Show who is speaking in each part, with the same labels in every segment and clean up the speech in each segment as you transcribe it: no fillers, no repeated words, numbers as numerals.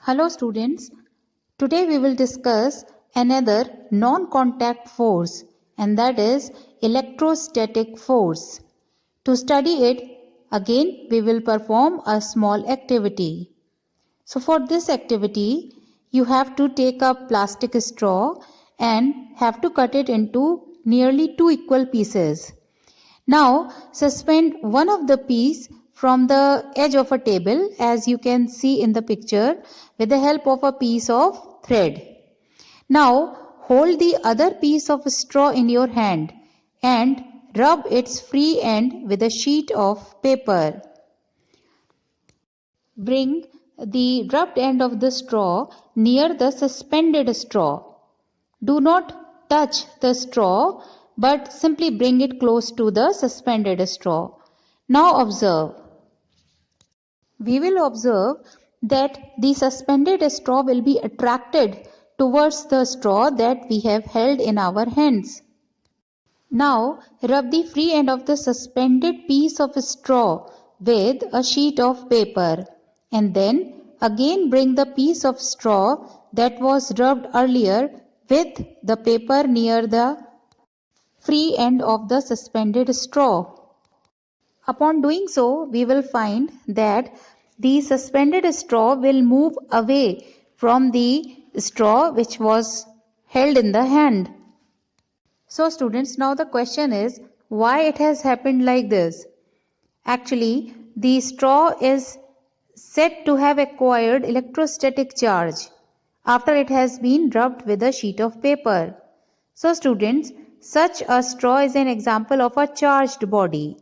Speaker 1: Hello students, today we will discuss another non-contact force, and that is electrostatic force. To study it, again we will perform a small activity. So for this activity, you have to take a plastic straw and have to cut it into nearly 2 equal pieces. Now suspend one of the piece from the edge of a table, as you can see in the picture, with the help of a piece of thread. Now hold the other piece of straw in your hand and rub its free end with a sheet of paper. Bring the rubbed end of the straw near the suspended straw. Do not touch the straw, but simply bring it close to the suspended straw. Now observe. We will observe that the suspended straw will be attracted towards the straw that we have held in our hands. Now rub the free end of the suspended piece of straw with a sheet of paper, and then again bring the piece of straw that was rubbed earlier with the paper near the free end of the suspended straw. Upon doing so, we will find that the suspended straw will move away from the straw which was held in the hand. So students, now the question is why it has happened like this. Actually, the straw is said to have acquired electrostatic charge after it has been rubbed with a sheet of paper. So students, such a straw is an example of a charged body,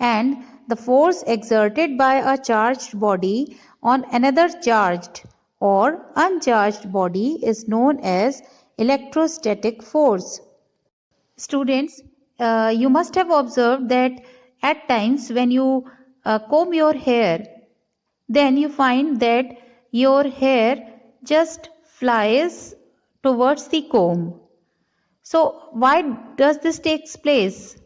Speaker 1: and the force exerted by a charged body on another charged or uncharged body is known as electrostatic force. Students, you must have observed that at times when you comb your hair, then you find that your hair just flies towards the comb. So why does this takes place?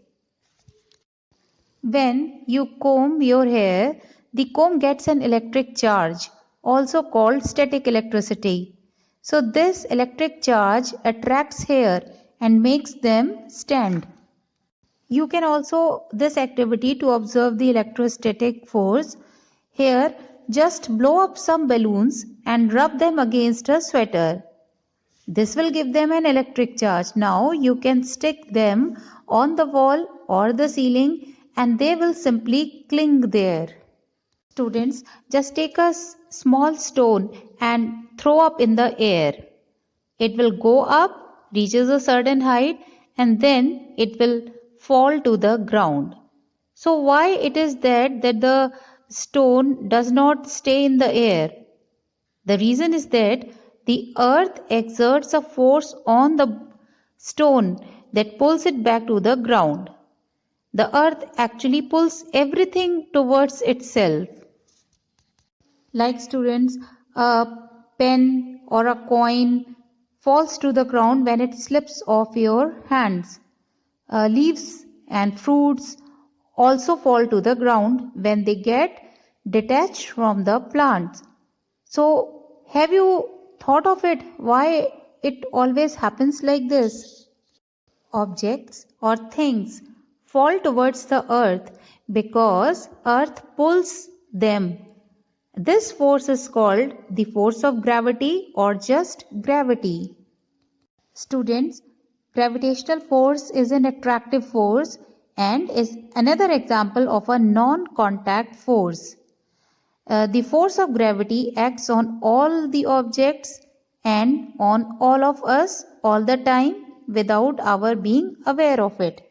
Speaker 1: When you comb your hair, the comb gets an electric charge, also called static electricity. So this electric charge attracts hair and makes them stand. You can also this activity to observe the electrostatic force. Here, just blow up some balloons and rub them against a sweater. This will give them an electric charge. Now you can stick them on the wall or the ceiling and they will simply cling there. Students, just take a small stone and throw up in the air. It will go up, reaches a certain height, and then it will fall to the ground. So why it is that the stone does not stay in the air? The reason is that the earth exerts a force on the stone that pulls it back to the ground. The earth actually pulls everything towards itself. Like students, a pen or a coin falls to the ground when it slips off your hands. Leaves and fruits also fall to the ground when they get detached from the plants. So, have you thought of it why it always happens like this? Objects or things fall towards the earth because earth pulls them. This force is called the force of gravity or just gravity. Students, gravitational force is an attractive force and is another example of a non-contact force. The force of gravity acts on all the objects and on all of us all the time without our being aware of it.